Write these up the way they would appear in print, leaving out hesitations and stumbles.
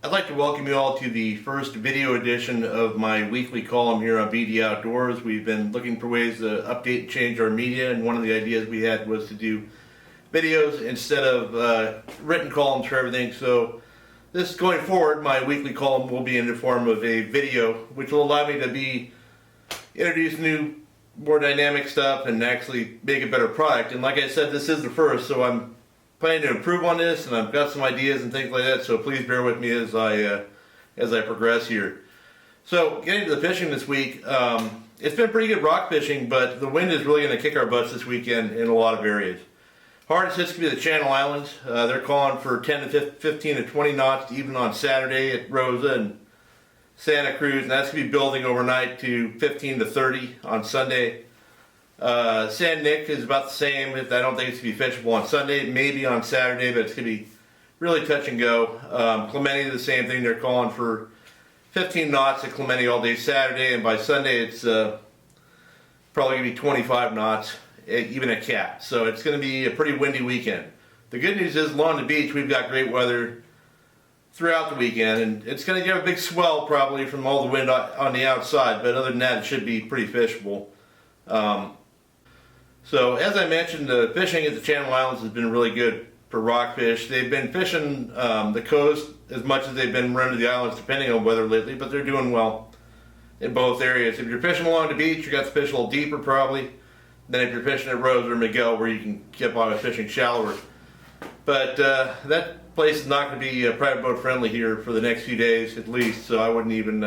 I'd like to welcome you all to the first video edition of my weekly column here on BD Outdoors. We've been looking for ways to update and change our media, and one of the ideas we had was to do videos instead of written columns for everything. So this going forward, my weekly column will be in the form of a video, which will allow me to introduce new, more dynamic stuff and actually make a better product. And like I said, this is the first, so I'm planning to improve on this, and I've got some ideas and things like that, so please bear with me as I progress here. So getting to the fishing this week, it's been pretty good rock fishing, but the wind is really going to kick our butts this weekend in a lot of areas. Hardest hits could be the Channel Islands. They're calling for 10 to 15 to 20 knots even on Saturday at Rosa and Santa Cruz, and that's going to be building overnight to 15 to 30 on Sunday. San Nick is about the same. I don't think it's going to be fishable on Sunday, maybe on Saturday, but it's going to be really touch and go. Clemente, the same thing. They're calling for 15 knots at Clemente all day Saturday, and by Sunday it's probably going to be 25 knots, even at Cat. So it's going to be a pretty windy weekend. The good news is along the beach we've got great weather throughout the weekend, and it's going to give a big swell probably from all the wind on the outside, but other than that it should be pretty fishable. So as I mentioned, the fishing at the Channel Islands has been really good for rockfish. They've been fishing the coast as much as they've been running the islands depending on weather lately, but they're doing well in both areas. If you're fishing along the beach, you got to fish a little deeper probably than if you're fishing at Rose or Miguel, where you can keep on fishing shallower. But that place is not going to be private boat friendly here for the next few days at least, so I wouldn't even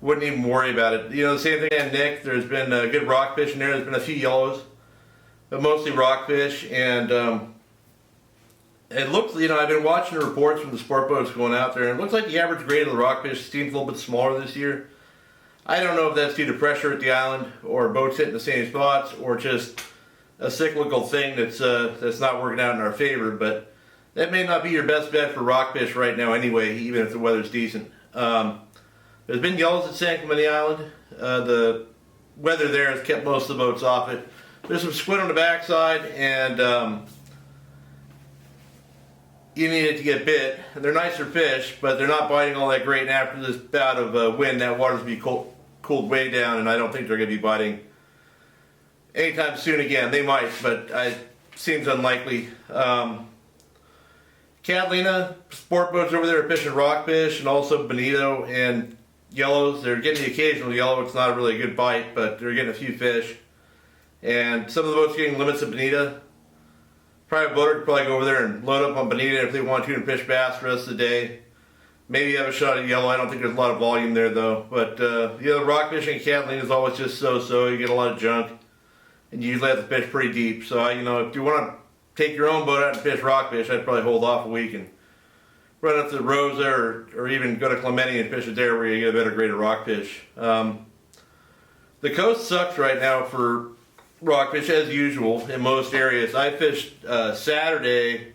worry about it. You know, the same thing at Nick. There's been good rockfish in there. There's been a few yellows, but mostly rockfish, and it looks, you know, I've been watching the reports from the sport boats going out there, and it looks like the average grade of the rockfish seems a little bit smaller this year. I don't know if that's due to pressure at the island, or boats hitting the same spots, or just a cyclical thing that's not working out in our favor, but that may not be your best bet for rockfish right now anyway, even if the weather's decent. There's been yellows at San Clemente Island. The weather there has kept most of the boats off it. There's some squid on the backside, and you need it to get bit. They're nicer fish, but they're not biting all that great. And after this bout of wind, that water's going to be cooled way down, and I don't think they're going to be biting anytime soon again. They might, but it seems unlikely. Catalina, sport boats over there are fishing rockfish, and also bonito and yellows. They're getting the occasional yellow. It's not really a good bite, but they're getting a few fish. And some of the boats are getting limits of bonita. Private boater could probably go over there and load up on bonita if they want to and fish bass the rest of the day. Maybe have a shot at yellow. I don't think there's a lot of volume there though. But yeah, the rock fishing at Catalina is always just so-so. You get a lot of junk, and you usually have to fish pretty deep. So you know, if you want to take your own boat out and fish rockfish, I'd probably hold off a week and run up to Rosa or even go to Clemente and fish it there where you get a better grade of rockfish. The coast sucks right now for rockfish as usual in most areas. I fished Saturday.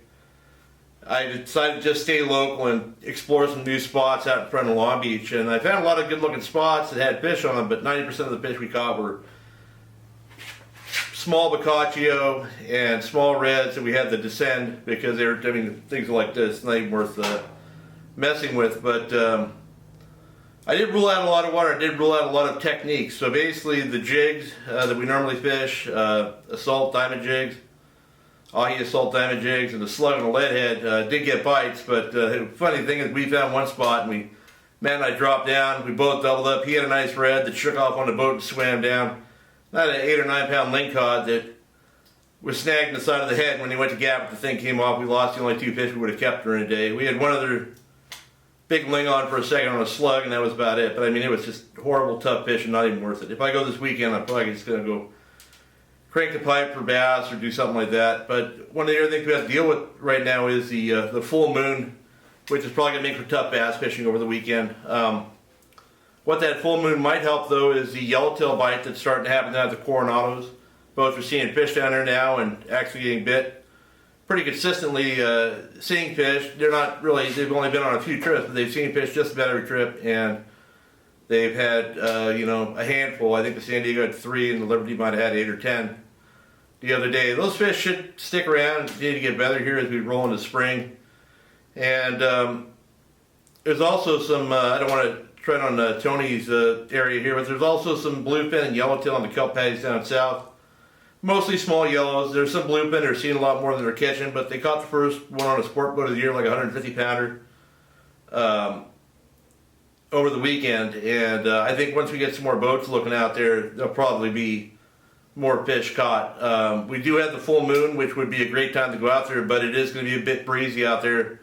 I decided to just stay local and explore some new spots out in front of Long Beach, and I found a lot of good looking spots that had fish on them, but 90% of the fish we caught were small bocaccio and small reds that we had to descend because they were, I mean, things like this, not even worth messing with. But I did rule out a lot of water. I did rule out a lot of techniques. So basically the jigs that we normally fish, assault diamond jigs, ahi assault diamond jigs, and the slug and the leadhead did get bites. But the funny thing is we found one spot, and Matt and I dropped down. We both doubled up. He had a nice red that shook off on the boat and swam down. I had an 8 or 9 pound lingcod that was snagged in the side of the head. When he went to gap it, the thing came off. We lost the only 2 fish we would have kept during the day. We had one other big ling on for a second on a slug, and that was about it. But I mean, it was just horrible, tough fish and not even worth it. If I go this weekend, I'm probably just going to go crank the pipe for bass or do something like that. But one of the other things we have to deal with right now is the full moon, which is probably going to make for tough bass fishing over the weekend. What that full moon might help though is the Yellowtail bite that's starting to happen down at the Coronados. Both are seeing fish down there now and actually getting bit pretty consistently. Seeing fish, they're not really, they've only been on a few trips, but they've seen fish just about every trip, and they've had you know, a handful. I think the San Diego had 3 and the Liberty might have had 8 or 10 the other day. Those fish should stick around and continue to get better here as we roll into spring. And there's also some, I don't want to tread on Tony's area here, but there's also some bluefin and yellowtail on the kelp patties down south. Mostly small yellows. There's some bluefin that are seeing a lot more than they're catching, but they caught the first one on a sport boat of the year, like a 150 pounder, over the weekend. And I think once we get some more boats looking out there, there'll probably be more fish caught. We do have the full moon, which would be a great time to go out there, but it is going to be a bit breezy out there.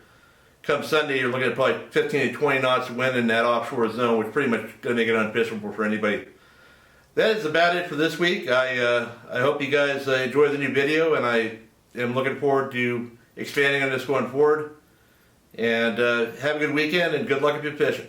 Come Sunday, you're looking at probably 15 to 20 knots of wind in that offshore zone, which pretty much going to make it unfishable for anybody. That is about it for this week. I hope you guys enjoy the new video, and I am looking forward to expanding on this going forward. And have a good weekend, and good luck if you're fishing.